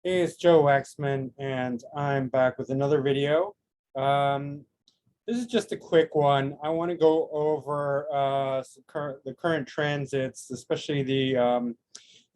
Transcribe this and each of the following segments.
Hey, it's Joe Waxman, and I'm back with another video. Um, this is just a quick one. I want to go over the current transits, especially the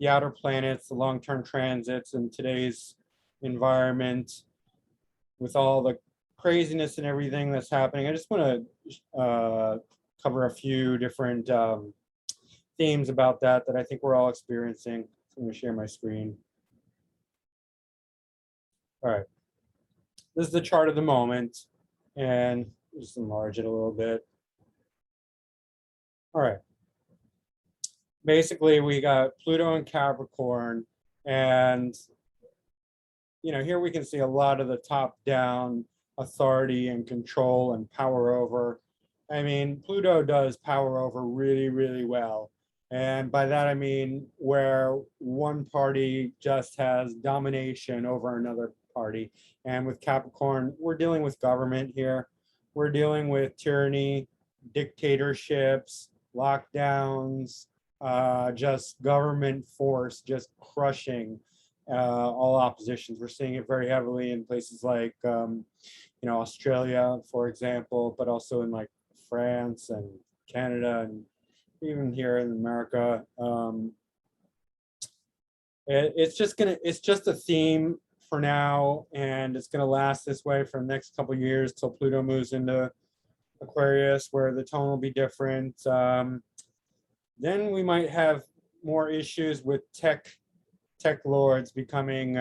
outer planets, the long-term transits in today's environment with all the craziness and everything that's happening. I just want to cover a few different themes about that I think we're all experiencing. So I'm going to share my screen. All right. This is the chart of the moment, and just enlarge it a little bit. All right. Basically, we got Pluto and Capricorn, and here we can see a lot of the top-down authority and control and power over. I mean, Pluto does power over really, really well. And by that, I mean where one party just has domination over another party. And with Capricorn, we're dealing with government here. We're dealing with tyranny, dictatorships, lockdowns, just government force just crushing all oppositions. We're seeing it very heavily in places like, Australia, for example, but also in like France and Canada and even here in America. It's just a theme for now, and it's gonna last this way for the next couple of years till Pluto moves into Aquarius, where the tone will be different. Then we might have more issues with tech lords becoming,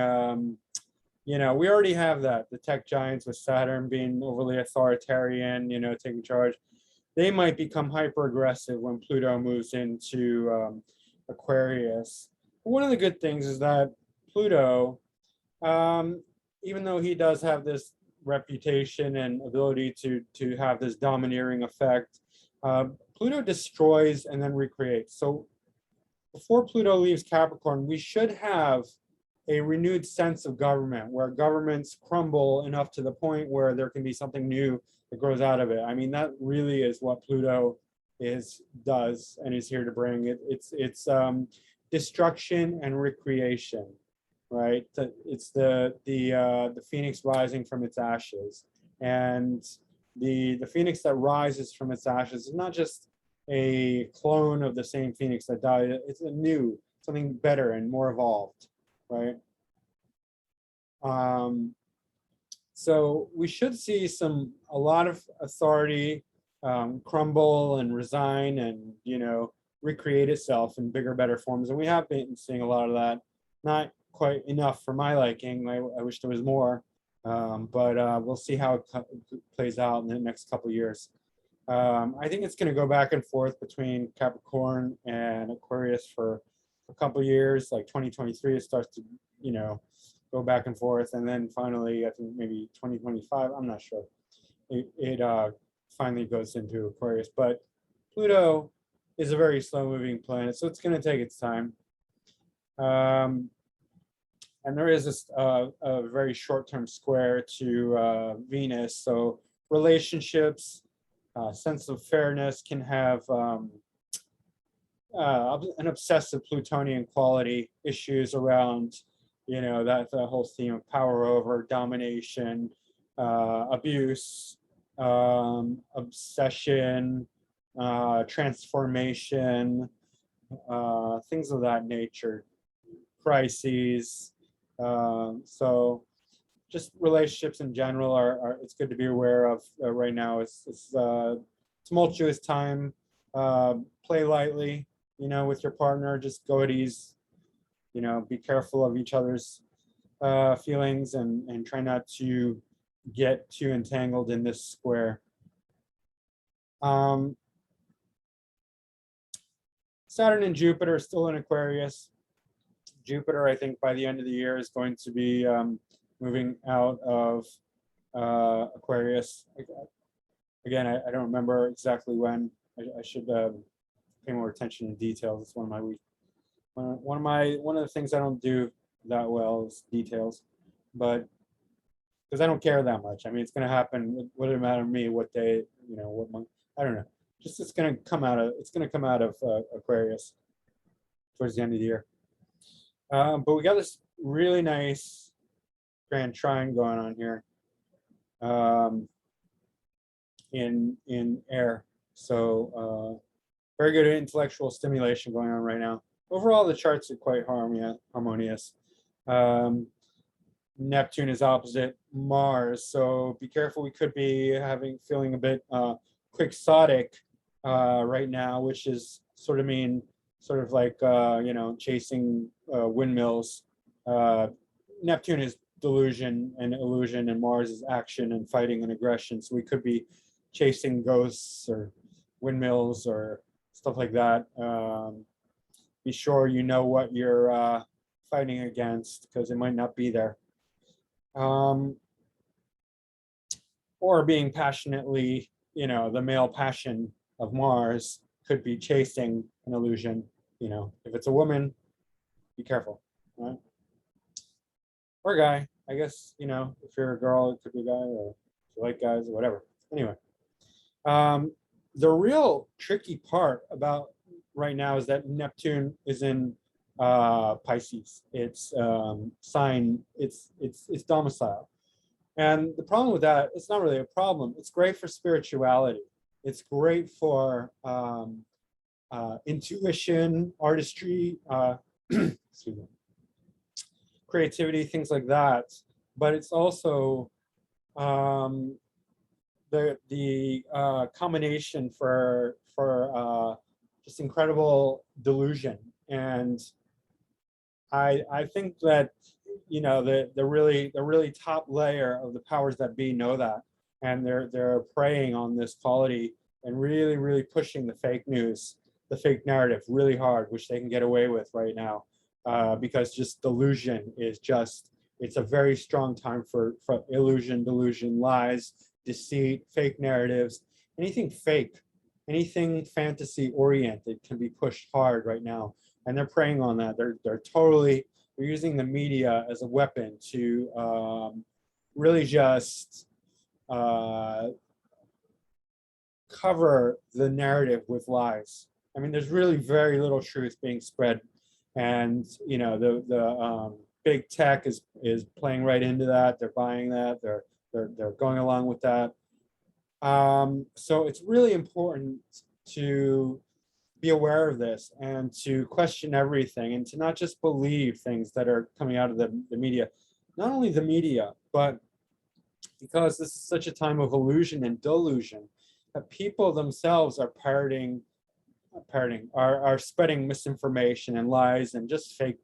we already have that, the tech giants with Saturn being overly authoritarian, taking charge. They might become hyper aggressive when Pluto moves into Aquarius. One of the good things is that Pluto, even though he does have this reputation and ability to have this domineering effect, Pluto destroys and then recreates. So before Pluto leaves Capricorn, we should have a renewed sense of government, where governments crumble enough to the point where there can be something new that grows out of it. I mean, that really is what Pluto does and is here to bring. It's destruction and recreation, right? It's the phoenix rising from its ashes, and the phoenix that rises from its ashes is not just a clone of the same phoenix that died. It's something better and more evolved, right? So we should see a lot of authority crumble and resign and recreate itself in bigger, better forms, and we have been seeing a lot of that. Not quite enough for my liking. I wish there was more, but we'll see how it plays out in the next couple of years. I think it's going to go back and forth between Capricorn and Aquarius for a couple of years. Like 2023, it starts to, go back and forth, and then finally, I think maybe 2025. I'm not sure. It finally goes into Aquarius, but Pluto is a very slow-moving planet, so it's going to take its time. And there is a very short-term square to Venus, so relationships. Sense of fairness can have an obsessive Plutonian quality, issues around, that the whole theme of power over, domination, abuse, obsession, transformation, things of that nature, crises. So just relationships in general are it's good to be aware of right now. It's tumultuous time. Play lightly, with your partner. Just go at ease. Be careful of each other's feelings and try not to get too entangled in this square. Saturn and Jupiter are still in Aquarius. Jupiter, I think, by the end of the year is going to be moving out of Aquarius. Again, I don't remember exactly when. I should pay more attention to details. It's one of the things I don't do that well is details, but because I don't care that much. I mean, it's going to happen. What does it matter to me? What day? What month? I don't know. Just it's going to come out of Aquarius towards the end of the year. But we got this really nice grand trine going on here um, in air. So very good intellectual stimulation going on right now. Overall, the charts are quite harmonious. Um, Neptune is opposite Mars, so be careful. We could be feeling a bit quixotic right now, which is sort of like chasing windmills. Neptune is delusion and illusion, and Mars is action and fighting and aggression. So we could be chasing ghosts or windmills or stuff like that. Be sure you know what you're fighting against, because it might not be there. Or being passionately, the male passion of Mars could be chasing an illusion. If it's a woman, be careful, right? Or a guy, I guess, if you're a girl, it could be a guy, or if you like guys or whatever. Anyway, the real tricky part about right now is that Neptune is in Pisces. It's sign, it's domicile. And the problem with that, it's not really a problem. It's great for spirituality. It's great for intuition, artistry, excuse me, creativity, things like that. But it's also the combination for just incredible delusion. And I think that the really top layer of the powers that be know that, and they're preying on this quality and really pushing the fake news, the fake narrative really hard, which they can get away with right now, because just delusion is it's a very strong time for illusion, delusion, lies, deceit, fake narratives, anything fake, anything fantasy oriented can be pushed hard right now, and they're preying on that. They're using the media as a weapon to really just cover the narrative with lies. I mean, there's really very little truth being spread, and the big tech is playing right into that. They're buying that. They're going along with that. So it's really important to be aware of this and to question everything, and to not just believe things that are coming out of the media. Not only the media, but because this is such a time of illusion and delusion, that people themselves are are spreading misinformation and lies and just fake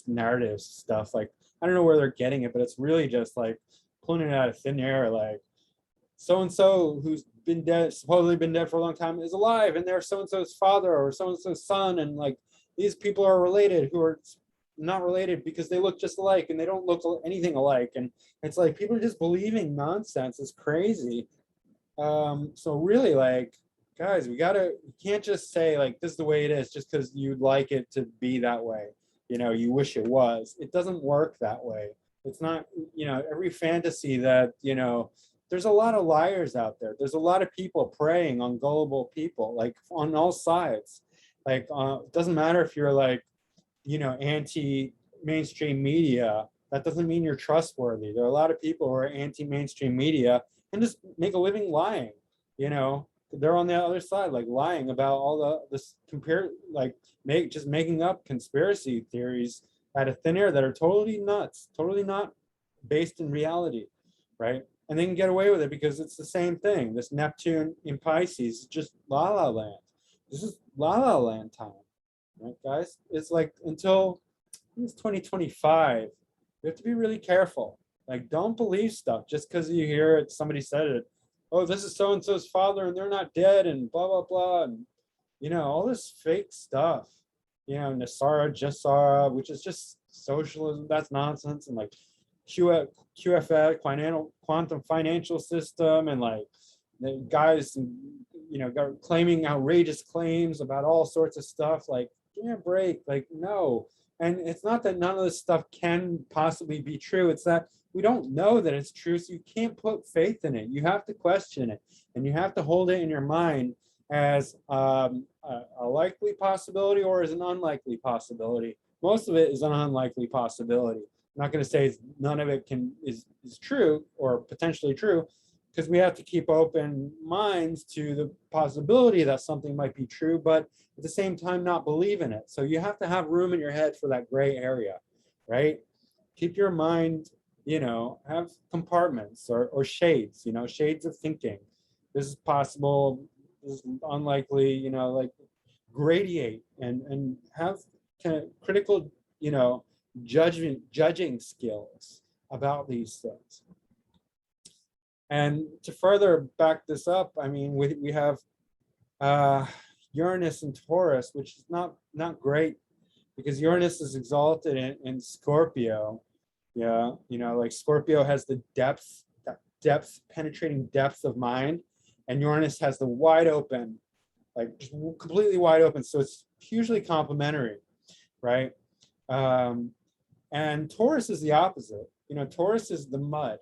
narratives stuff. Like, I don't know where they're getting it, but it's really just like pulling it out of thin air. Like, so-and-so who's been dead, supposedly been dead for a long time, is alive, and they're so-and-so's father or so-and-so's son, and like these people are related who are not related because they look just alike and they don't look anything alike. And it's like people are just believing nonsense. It's crazy. So really, like, guys, you can't just say like this is the way it is just because you'd like it to be that way. You wish it was. It doesn't work that way. It's not, every fantasy that, there's a lot of liars out there. There's a lot of people preying on gullible people, like on all sides. Like, it doesn't matter if you're like, anti-mainstream media. That doesn't mean you're trustworthy. There are a lot of people who are anti-mainstream media and just make a living lying. They're on the other side, like lying about all this just making up conspiracy theories out of thin air that are totally nuts, totally not based in reality, right? And they can get away with it because it's the same thing. This Neptune in Pisces is just la la land. This is la la land time, right, guys? It's like until it's 2025, you have to be really careful. Like, don't believe stuff just because you hear it, somebody said it. Oh, this is so-and-so's father and they're not dead and blah, blah, blah. And, all this fake stuff, Nasara, Jasara, which is just socialism. That's nonsense. And like QFS, quantum financial system, and like the guys, claiming outrageous claims about all sorts of stuff. Like, give me a break. Like, no. And it's not that none of this stuff can possibly be true. It's that we don't know that it's true, so you can't put faith in it. You have to question it, and you have to hold it in your mind as a likely possibility or as an unlikely possibility. Most of it is an unlikely possibility. not going to say none of it is true or potentially true, because we have to keep open minds to the possibility that something might be true, but at the same time not believe in it. So you have to have room in your head for that gray area, right? Keep your mind, have compartments or shades, shades of thinking. This is possible, this is unlikely, like gradiate and have kind of critical, judging skills about these things. And to further back this up, I mean, we have Uranus and Taurus, which is not great, because Uranus is exalted in Scorpio. Yeah, like Scorpio has the depth, penetrating depth of mind, and Uranus has the wide open, like just completely wide open. So it's hugely complementary, right? And Taurus is the opposite. Taurus is the mud.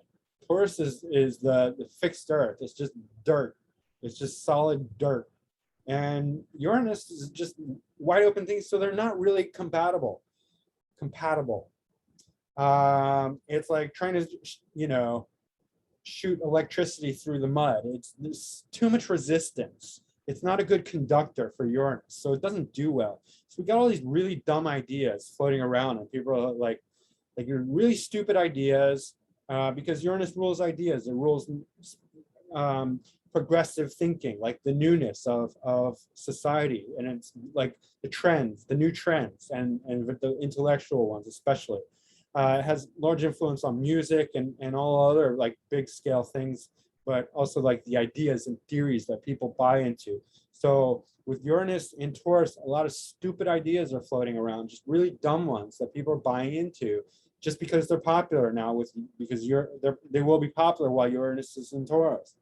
Taurus is the fixed earth. It's just dirt. It's just solid dirt. And Uranus is just wide open things, so they're not really compatible. It's like trying to, shoot electricity through the mud. There's too much resistance. It's not a good conductor for Uranus, so it doesn't do well. So we got all these really dumb ideas floating around, and people are like you're really stupid ideas, because Uranus rules ideas. It rules progressive thinking, like the newness of society, and it's like the trends, the new trends, and the intellectual ones especially. It has large influence on music and all other like big scale things, but also like the ideas and theories that people buy into. So with Uranus in Taurus, a lot of stupid ideas are floating around, just really dumb ones that people are buying into, just because they're popular now. Because they will be popular while Uranus is in Taurus.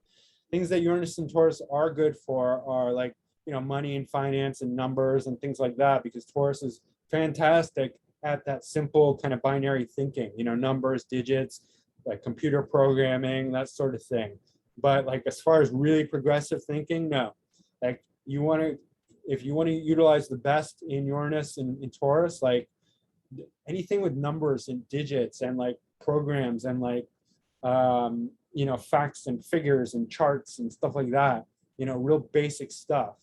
Things that Uranus and Taurus are good for are like, money and finance and numbers and things like that, because Taurus is fantastic at that simple kind of binary thinking, numbers, digits, like computer programming, that sort of thing. But like as far as really progressive thinking, no. Like if you want to utilize the best in Uranus and in Taurus, like anything with numbers and digits and like programs and like facts and figures and charts and stuff like that, real basic stuff.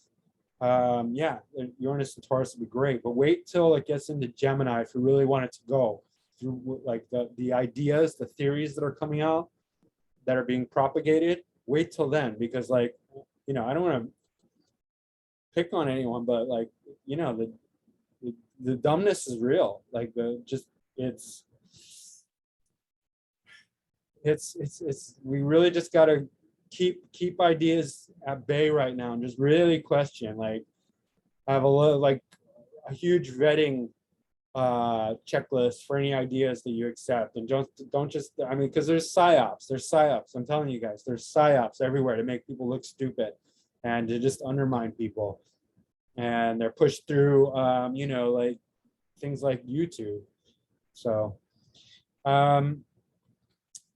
Yeah, Uranus and Taurus would be great, but wait till it gets into Gemini if you really want it to go through, like the ideas, the theories that are coming out, that are being propagated. Wait till then, because like, I don't want to pick on anyone, but like, the dumbness is real. Like it's we really just got to keep ideas at bay right now and just really question. Like I have a huge vetting checklist for any ideas that you accept, and don't just, I mean, because there's psyops. I'm telling you guys, there's psyops everywhere to make people look stupid and to just undermine people, and they're pushed through like things like YouTube. So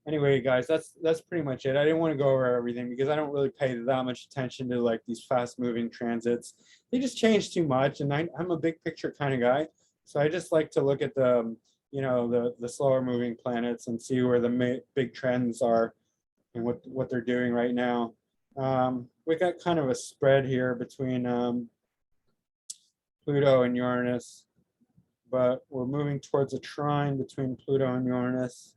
anyway, guys, that's pretty much it. I didn't want to go over everything because I don't really pay that much attention to like these fast moving transits. They just change too much, and I'm a big picture kind of guy. So I just like to look at the slower moving planets and see where the big trends are and what they're doing right now. We got kind of a spread here between Pluto and Uranus, but we're moving towards a trine between Pluto and Uranus.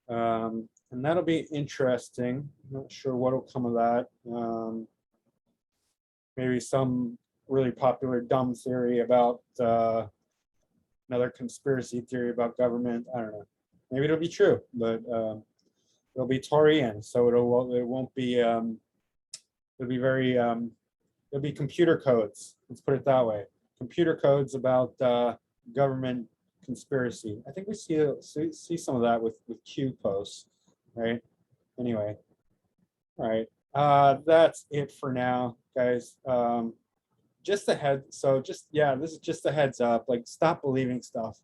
And that'll be interesting. I'm not sure what will come of that. Maybe some really popular dumb theory about another conspiracy theory about government. I don't know. Maybe it'll be true, but it'll be Taurian, so it won't be. It'll be very. It'll be computer codes. Let's put it that way. Computer codes about government conspiracy. I think we see some of that with Q posts, right? Anyway, all right. That's it for now, guys. Just a this is just a heads up. Like, stop believing stuff.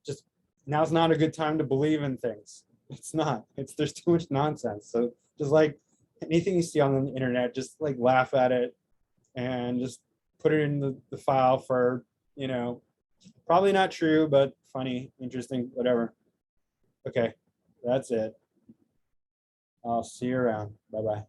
Just now's not a good time to believe in things. It's not. There's too much nonsense. So just like anything you see on the internet, just like laugh at it and just put it in the file for, probably not true, but funny, interesting, whatever. Okay, that's it. I'll see you around. Bye-bye.